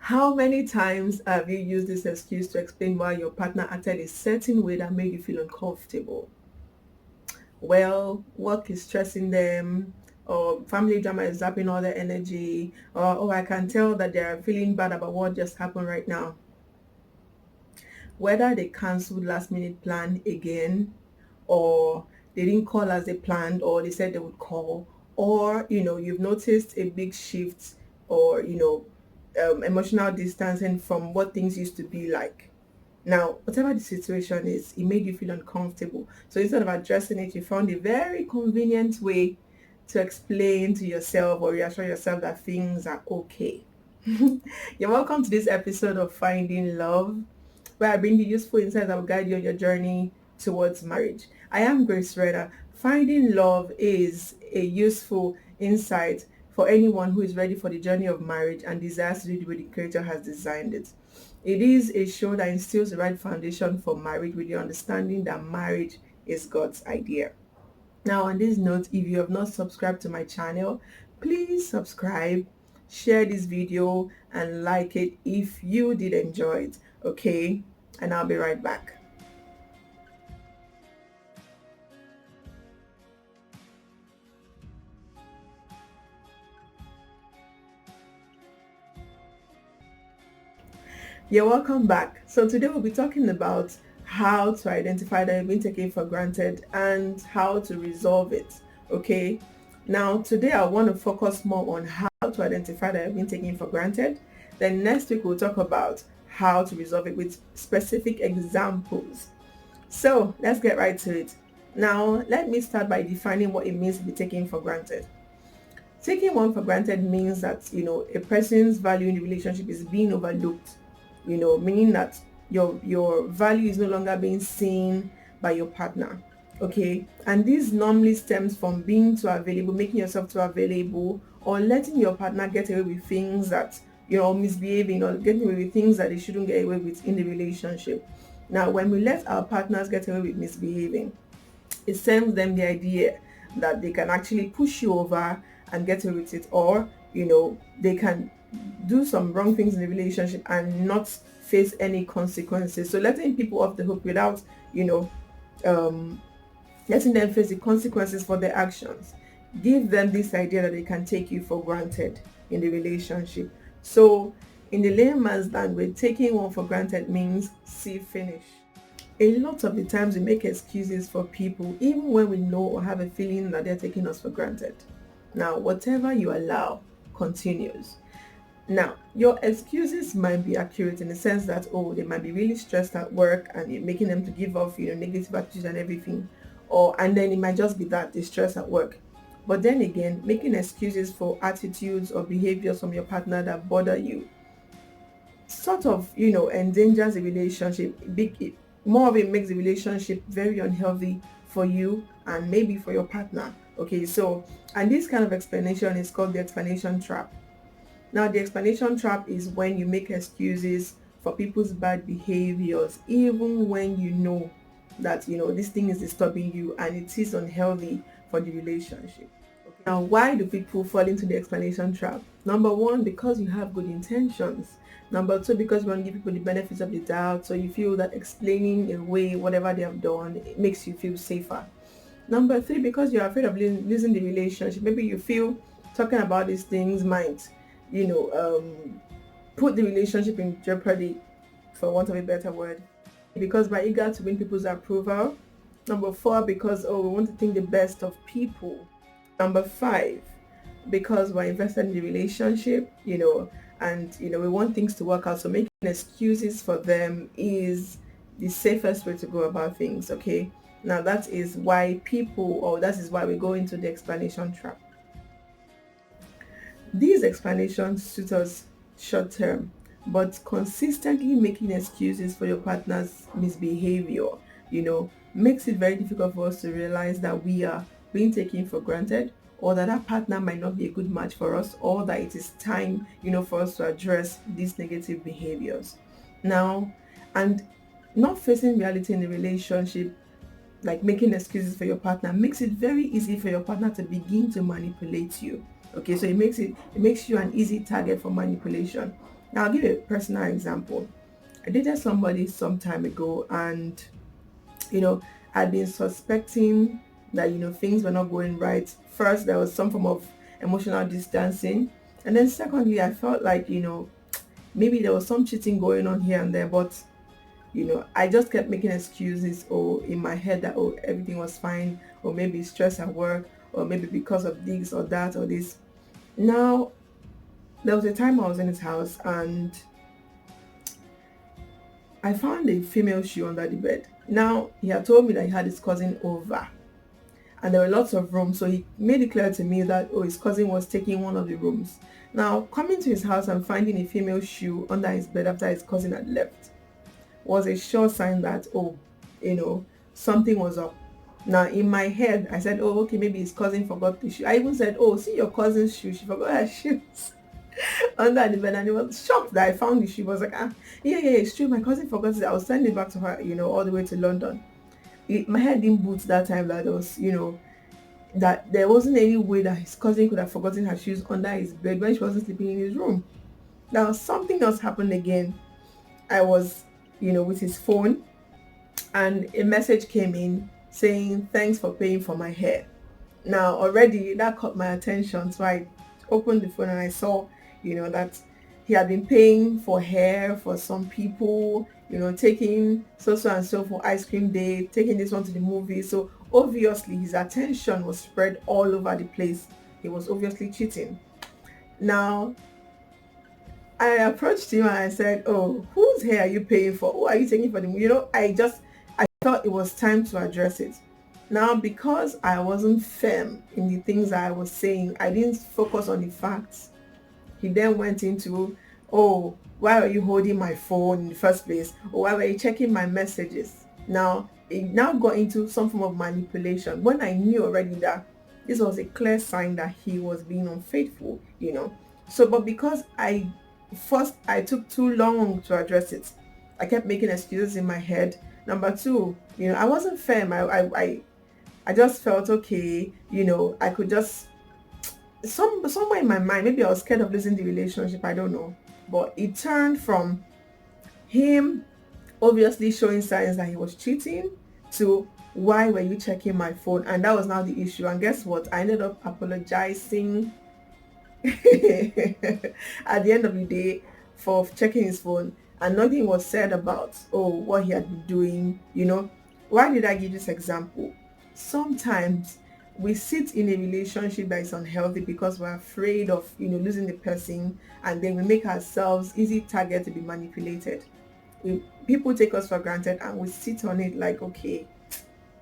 How many times have you used this excuse to explain why your partner acted a certain way that made you feel uncomfortable? Well, work is stressing them, or family drama is zapping all their energy, or oh, I can tell that they're feeling bad about what just happened right now. Whether they canceled last minute plan again, or they didn't call as they planned, or they said they would call, or you've noticed a big shift, or emotional distancing from what things used to be like. Now, whatever the situation is, it made you feel uncomfortable. So instead of addressing it, you found a very convenient way to explain to yourself or reassure yourself that things are okay. You're welcome to this episode of Finding Love, where I bring you useful insights that will guide you on your journey towards marriage. I am Grace Renner. Finding love is a useful insight for anyone who is ready for the journey of marriage and desires to do the way the Creator has designed it. It is a show that instills the right foundation for marriage with the understanding that marriage is God's idea. Now, on this note, if you have not subscribed to my channel, please subscribe, share this video, and like it if you did enjoy it. Okay, and I'll be right back. You're welcome back. So today we'll be talking about how to identify that you've been taken for granted and how to resolve it. Okay. Now today I want to focus more on how to identify that you've been taken for granted. Then next week we'll talk about how to resolve it with specific examples. So let's get right to it. Now let me start by defining what it means to be taken for granted. Taking one for granted means that a person's value in the relationship is being overlooked, meaning that your value is no longer being seen by your partner. Okay, and this normally stems from being too available, making yourself too available, or letting your partner get away with things that misbehaving, or getting away with things that they shouldn't get away with in the relationship. Now when we let our partners get away with misbehaving, it sends them the idea that they can actually push you over and get away with it, or they can do some wrong things in the relationship and not face any consequences. So letting people off the hook without um letting them face the consequences for their actions give them this idea that they can take you for granted in the relationship. So in the layman's language, taking one for granted means see finish. A lot of the times we make excuses for people even when we know or have a feeling that they're taking us for granted. Now, whatever you allow continues. Now, your excuses might be accurate in the sense that, oh, they might be really stressed at work and you're making them to give off, negative attitudes and everything. And then it might just be that they stress at work. But then again, making excuses for attitudes or behaviors from your partner that bother you sort of endangers the relationship. More of it makes the relationship very unhealthy for you and maybe for your partner. Okay, so, and this kind of explanation is called the explanation trap. Now the explanation trap is when you make excuses for people's bad behaviors even when you know that this thing is disturbing you and it is unhealthy for the relationship. Now, why do people fall into the explanation trap? Number one, because you have good intentions. Number two, because you want to give people the benefits of the doubt. So you feel that explaining away whatever they have done, it makes you feel safer. Number three, because you're afraid of losing the relationship. Maybe you feel talking about these things might, put the relationship in jeopardy, for want of a better word. Because we're eager to win people's approval. Number four, because we want to think the best of people. Number five, because we're invested in the relationship, and we want things to work out. So making excuses for them is the safest way to go about things. Okay. Now that is why we go into the explanation trap. These explanations suit us short term, but consistently making excuses for your partner's misbehavior, makes it very difficult for us to realize that we are being taken for granted, or that our partner might not be a good match for us, or that it is time, for us to address these negative behaviors. Now, and not facing reality in the relationship, like making excuses for your partner, makes it very easy for your partner to begin to manipulate you. Okay, so it makes you an easy target for manipulation. Now I'll give you a personal example. I dated somebody some time ago, and you know, I'd been suspecting that things were not going right. First, there was some form of emotional distancing, and then secondly, I felt like maybe there was some cheating going on here and there, but I just kept making excuses or in my head that everything was fine, or maybe stress at work, or maybe because of this or that or this. Now, there was a time I was in his house and I found a female shoe under the bed. Now, he had told me that he had his cousin over and there were lots of rooms, so he made it clear to me that his cousin was taking one of the rooms. Now, coming to his house and finding a female shoe under his bed after his cousin had left was a sure sign that you know something was up. Now in my head I said, oh, okay, maybe his cousin forgot the shoe. I even said, oh, see your cousin's shoe, she forgot her shoes under the bed, and he was shocked that I found the shoe. He was like, yeah, it's true, my cousin forgot it, I'll send it back to her, all the way to London. My head didn't boot that time that there was that there wasn't any way that his cousin could have forgotten her shoes under his bed when she wasn't sleeping in his room. Now something else happened again. I was with his phone, and a message came in saying, thanks for paying for my hair. Now already that caught my attention, so I opened the phone and I saw that he had been paying for hair for some people, taking so and so for ice cream day, taking this one to the movie. So obviously his attention was spread all over the place. He was obviously cheating. Now I approached him and I said, oh, whose hair are you paying for? Who are you taking for the movie? I thought it was time to address it. Now, because I wasn't firm in the things I was saying, I didn't focus on the facts. He then went into, oh, why are you holding my phone in the first place? Or why were you checking my messages? Now, it now got into some form of manipulation when I knew already that this was a clear sign that he was being unfaithful. So, but because I took too long to address it. I kept making excuses in my head. Number two, I wasn't firm. I just felt okay. I could just somewhere in my mind, maybe I was scared of losing the relationship. I don't know, but it turned from him obviously showing signs that he was cheating to why were you checking my phone, and that was now the issue. And guess what? I ended up apologizing at the end of the day for checking his phone, and nothing was said about what he had been doing. Why did I give this example? Sometimes we sit in a relationship that is unhealthy because we're afraid of losing the person, and then we make ourselves easy target to be manipulated. People take us for granted and we sit on it like, okay,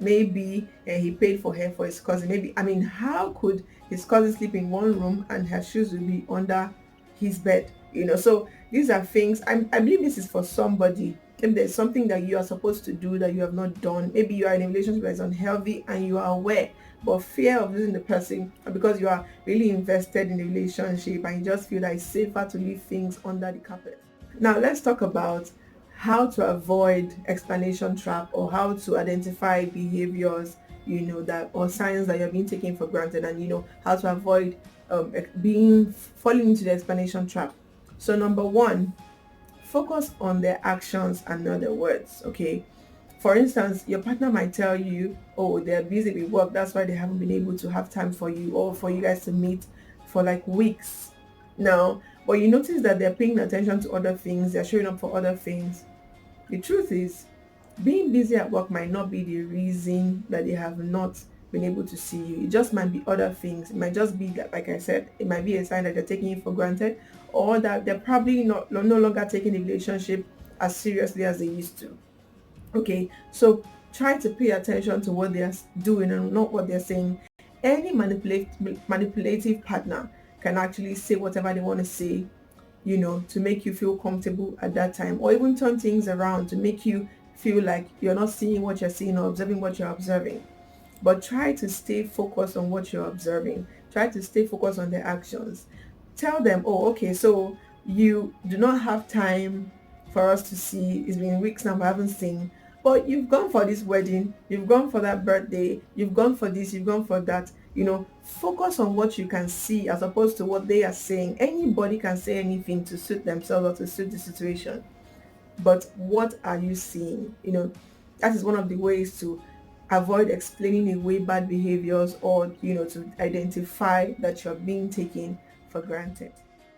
maybe he paid for her for his cousin. Maybe, I mean, how could his cousin sleep in one room and her shoes will be under his bed? So these are things, I believe this is for somebody. If there's something that you are supposed to do that you have not done, maybe you are in a relationship that is unhealthy and you are aware, but fear of losing the person, or because you are really invested in the relationship and you just feel that it's safer to leave things under the carpet. Now let's talk about how to avoid explanation trap, or how to identify behaviors that, or signs that you're being taken for granted, and how to avoid being falling into the explanation trap. So number one, focus on their actions and not their words. Okay, for instance, your partner might tell you, oh, they're busy with work, that's why they haven't been able to have time for you, or for you guys to meet for like weeks now. But you notice that they're paying attention to other things, they're showing up for other things. The truth is, being busy at work might not be the reason that they have not been able to see you. It just might be other things. It might just be that, like I said, it might be a sign that they're taking you for granted, or that they're probably no longer taking the relationship as seriously as they used to. Okay, so try to pay attention to what they're doing and not what they're saying. Any manipulative partner can actually say whatever they want to say, to make you feel comfortable at that time, or even turn things around to make you feel like you're not seeing what you're seeing or observing what you're observing. But try to stay focused on what you're observing. Try to stay focused on their actions. Tell them, oh, okay, so you do not have time for us to see. It's been weeks now, we haven't seen. But you've gone for this wedding, you've gone for that birthday, you've gone for this, you've gone for that. Focus on what you can see as opposed to what they are saying. Anybody can say anything to suit themselves or to suit the situation, but what are you seeing? That is one of the ways to avoid explaining away bad behaviors, or to identify that you're being taken for granted.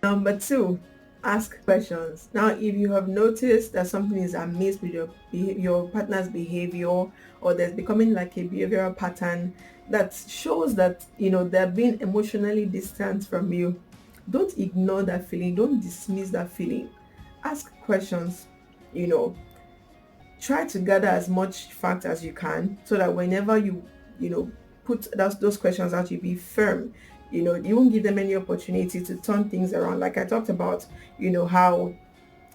Number two, ask questions. Now, if you have noticed that something is amiss with your partner's behavior, or there's becoming like a behavioral pattern that shows that they're being emotionally distant from you, don't ignore that feeling. Don't dismiss that feeling. Ask questions. You know, Try to gather as much fact as you can, so that whenever you put those questions out, you be firm. You won't give them any opportunity to turn things around. Like I talked about, how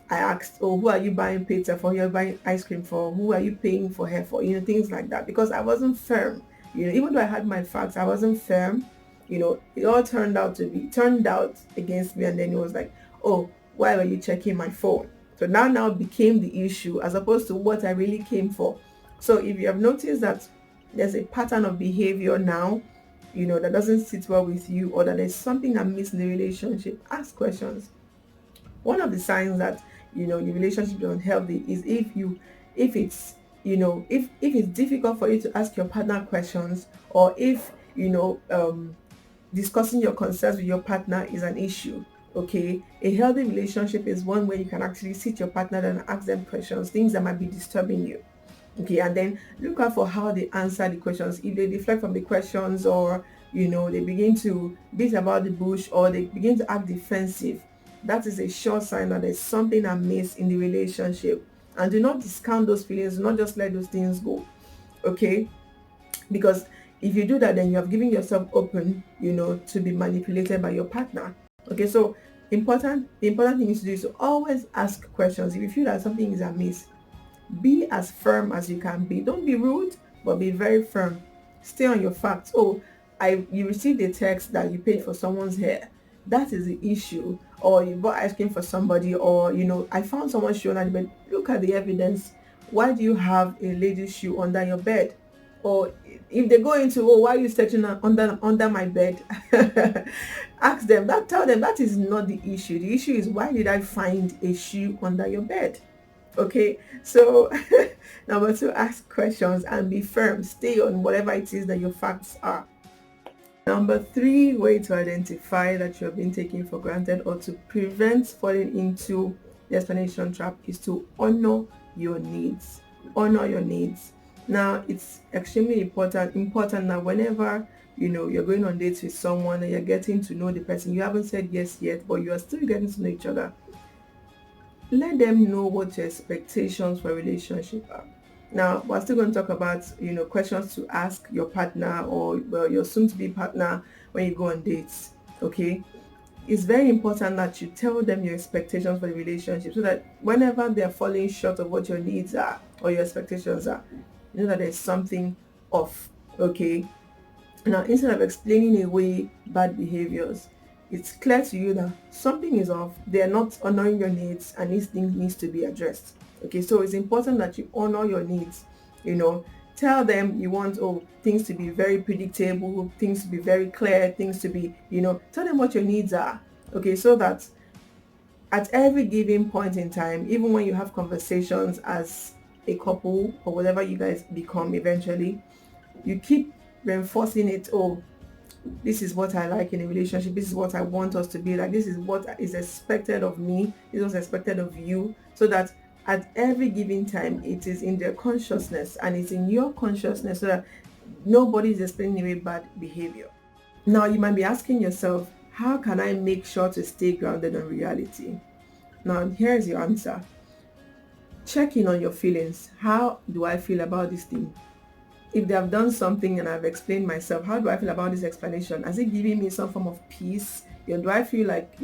I asked, oh, who are you buying pizza for? You're buying ice cream for? Who are you paying for her for? Things like that. Because I wasn't firm. Even though I had my facts, I wasn't firm. It all turned out against me, and then it was like, oh, why were you checking my phone? So now became the issue as opposed to what I really came for. So if you have noticed that there's a pattern of behavior now, that doesn't sit well with you, or that there's something amiss in the relationship, ask questions. One of the signs that your relationship is unhealthy is if it's if it's difficult for you to ask your partner questions, or if discussing your concerns with your partner is an issue. Okay, a healthy relationship is one where you can actually sit your partner and ask them questions, things that might be disturbing you. Okay, and then look out for how they answer the questions. If they deflect from the questions, or they begin to beat about the bush, or they begin to act defensive, that is a sure sign that there's something amiss in the relationship. And do not discount those feelings. Do not just let those things go. Okay, because if you do that, then you have given yourself open to be manipulated by your partner. Okay, so the important thing is to do is to always ask questions. If you feel that something is amiss, be as firm as you can be. Don't be rude, but be very firm. Stay on your facts. Oh, you received a text that you paid for someone's hair. That is the issue. Or you bought ice cream for somebody, or I found someone's shoe under the bed. Look at the evidence. Why do you have a lady's shoe under your bed? Or if they go into, oh, why are you searching under my bed? Tell them that is not the issue. The issue is, why did I find a shoe under your bed? Okay, so number two, ask questions and be firm. Stay on whatever it is that your facts are. Number three, way to identify that you're being taken for granted, or to prevent falling into the explanation trap, is to honor your needs. Honor your needs. Now, it's extremely important that whenever you're going on dates with someone and you're getting to know the person, you haven't said yes yet, but you are still getting to know each other, let them know what your expectations for a relationship are. Now, we're still going to talk about questions to ask your partner, or your soon-to-be partner, when you go on dates. Okay, it's very important that you tell them your expectations for the relationship, so that whenever they're falling short of what your needs are or your expectations are, you know that there's something off. Okay, now, instead of explaining away bad behaviors, it's clear to you that something is off. They're not honoring your needs, and this thing needs to be addressed. Okay, so it's important that you honor your needs. Tell them you want things to be very predictable, things to be very clear, things to be, tell them what your needs are. Okay, so that at every given point in time, even when you have conversations as a couple, or whatever you guys become eventually, you keep reinforcing it. Oh, this is what I like in a relationship. This is what I want us to be like. This is what is expected of me. This is what's expected of you. So that at every given time, it is in their consciousness and it's in your consciousness, so that nobody is explaining away bad behavior. Now, you might be asking yourself, how can I make sure to stay grounded on reality? Now, here's your answer. Check in on your feelings. How do I feel about this thing? If they have done something and I've explained myself, how do I feel about this explanation? Is it giving me some form of peace? Do I feel like,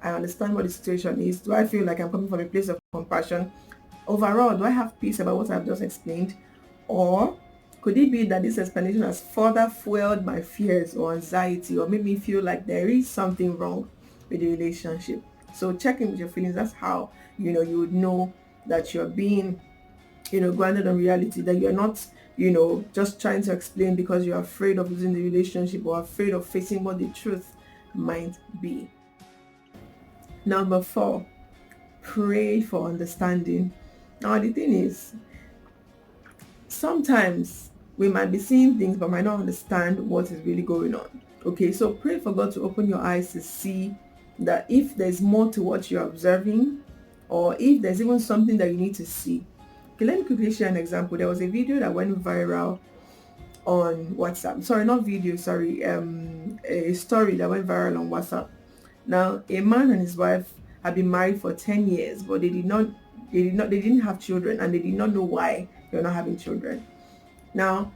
I understand what the situation is? Do I feel like I'm coming from a place of compassion? Overall, do I have peace about what I've just explained? Or could it be that this explanation has further fueled my fears or anxiety, or made me feel like there is something wrong with the relationship? So check in with your feelings. That's how, you would know that you're being, grounded on reality, that you're not just trying to explain because you're afraid of losing the relationship or afraid of facing what the truth might be. Number 4, pray for understanding. Now, the thing is, sometimes we might be seeing things but might not understand what is really going on. Okay, so pray for God to open your eyes to see that if there's more to what you're observing, or if there's even something that you need to see. Okay, let me quickly share an example. There was a video that went viral on WhatsApp. Sorry, not video, sorry, a story that went viral on WhatsApp. Now, a man and his wife had been married for 10 years, but they didn't have children, and they did not know why they were not having children. Now,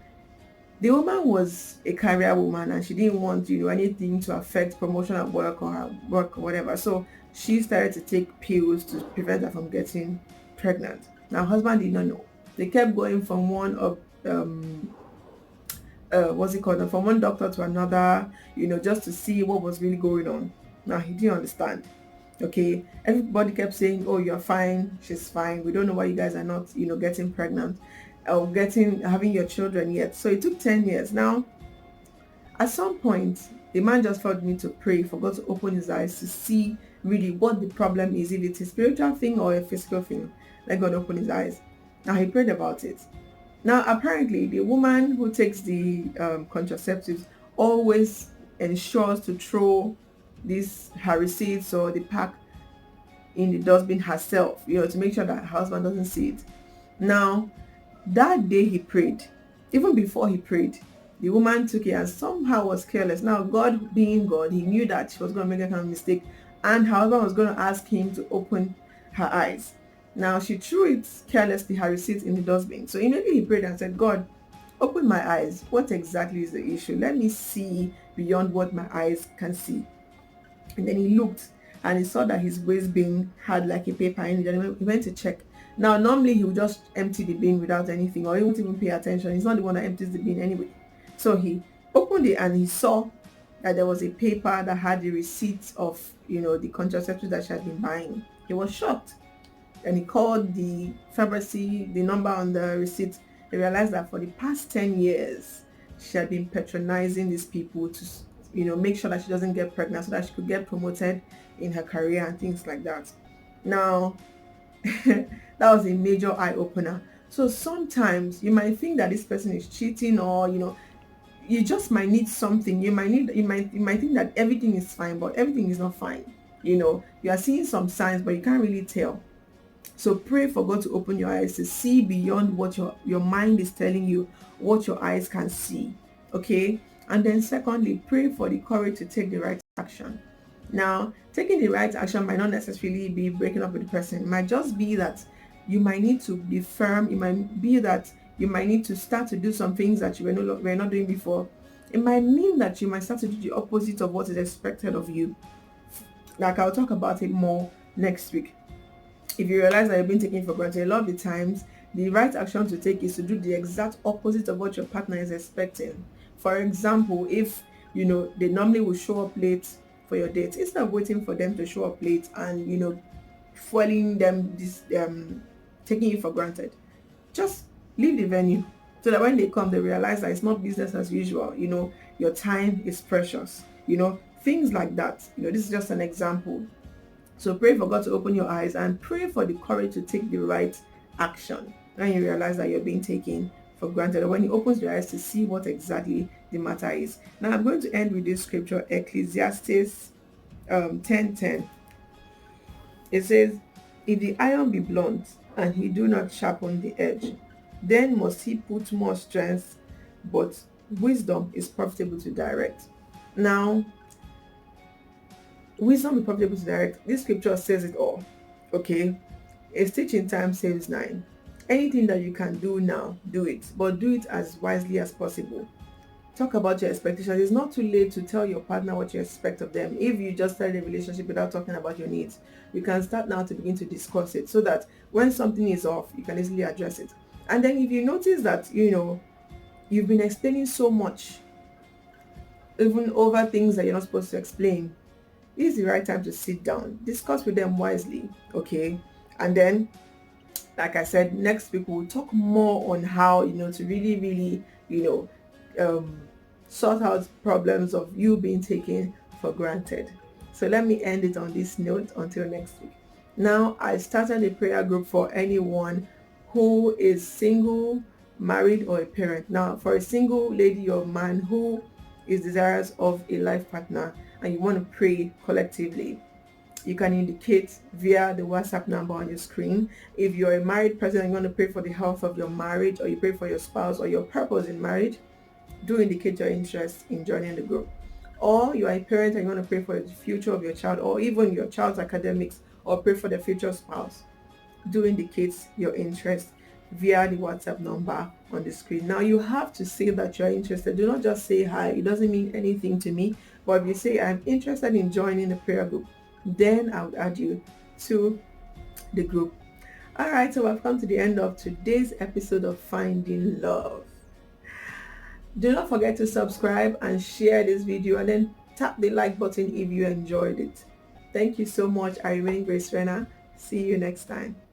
the woman was a career woman and she didn't want, anything to affect promotion at work or her work or whatever. So she started to take pills to prevent her from getting pregnant. Now, husband did not know. They kept going from one of what's it called, from one doctor to another, just to see what was really going on. Now, he didn't understand. Okay, everybody kept saying, oh, you're fine, she's fine, we don't know why you guys are not getting pregnant or having your children yet. So it took 10 years. Now, at some point, the man just felt me to pray for God to open his eyes to see really what the problem is, if it's a spiritual thing or a physical thing. Let God open his eyes. Now, he prayed about it. Now, apparently, the woman who takes the contraceptives always ensures to throw her receipts or the pack in the dustbin herself, to make sure that her husband doesn't see it. Now, that day he prayed, even before he prayed, the woman took it and somehow was careless. Now, God being God, he knew that she was going to make a kind of mistake and her husband was going to ask him to open her eyes. Now, she threw it carelessly, her receipt, in the dustbin. So immediately he prayed and said, God, open my eyes. What exactly is the issue? Let me see beyond what my eyes can see. And then he looked and he saw that his waste bin had like a paper in it, and he went to check. Now, normally he would just empty the bin without anything, or he won't even pay attention. He's not the one that empties the bin anyway. So he opened it and he saw that there was a paper that had the receipts of, the contraceptives that she had been buying. He was shocked. And he called the pharmacy, the number on the receipt. He realized that for the past 10 years, she had been patronizing these people to, make sure that she doesn't get pregnant so that she could get promoted in her career and things like that. Now, that was a major eye-opener. So sometimes you might think that this person is cheating, or, you just might need something. You might think that everything is fine, but everything is not fine. You are seeing some signs, but you can't really tell. So pray for God to open your eyes to see beyond what your mind is telling you, what your eyes can see. Okay? And then secondly, pray for the courage to take the right action. Now, taking the right action might not necessarily be breaking up with the person. It might just be that you might need to be firm. It might be that you might need to start to do some things that you were not doing before. It might mean that you might start to do the opposite of what is expected of you. Like, I'll talk about it more next week. If you realize that you've been taken for granted, a lot of the times, the right action to take is to do the exact opposite of what your partner is expecting. For example, if, they normally will show up late for your date, instead of waiting for them to show up late and, foiling them, taking you for granted, just leave the venue so that when they come, they realize that it's not business as usual. Your time is precious, things like that. This is just an example. So pray for God to open your eyes and pray for the courage to take the right action when you realize that you're being taken for granted, or when He opens your eyes to see what exactly the matter is. Now, I'm going to end with this scripture, Ecclesiastes 10:10. It says, if the iron be blunt and he do not sharpen the edge, then must he put more strength, but wisdom is profitable to direct. Now, wisdom is profitable to direct. This scripture says it all. Okay? A stitch in time saves 9. Anything that you can do now, do it. But do it as wisely as possible. Talk about your expectations. It's not too late to tell your partner what you expect of them. If you just started a relationship without talking about your needs, you can start now to begin to discuss it, so that when something is off, you can easily address it. And then if you notice that, you've been explaining so much, even over things that you're not supposed to explain, this is the right time to sit down, discuss with them wisely, okay? And then Like I said, next week we'll talk more on how, to really, really, um, sort out problems of you being taken for granted. So let me end it on this note until next week. Now, I started a prayer group for anyone who is single, married, or a parent. Now, for a single lady or man who is desirous of a life partner and you want to pray collectively, you can indicate via the WhatsApp number on your screen. If you're a married person and you want to pray for the health of your marriage, or you pray for your spouse or your purpose in marriage, do indicate your interest in joining the group. Or you are a parent and you want to pray for the future of your child, or even your child's academics, or pray for the future spouse, do indicate your interest via the WhatsApp number on the screen. Now you have to say that you're interested. Do not just say hi. It doesn't mean anything to me. But if you say I'm interested in joining the prayer group, then I would add you to the group. All right, so I've come to the end of today's episode of Finding Love. Do not forget to subscribe and share this video, and then tap the like button if you enjoyed it. Thank you so much. I remain Grace Renner. See you next time.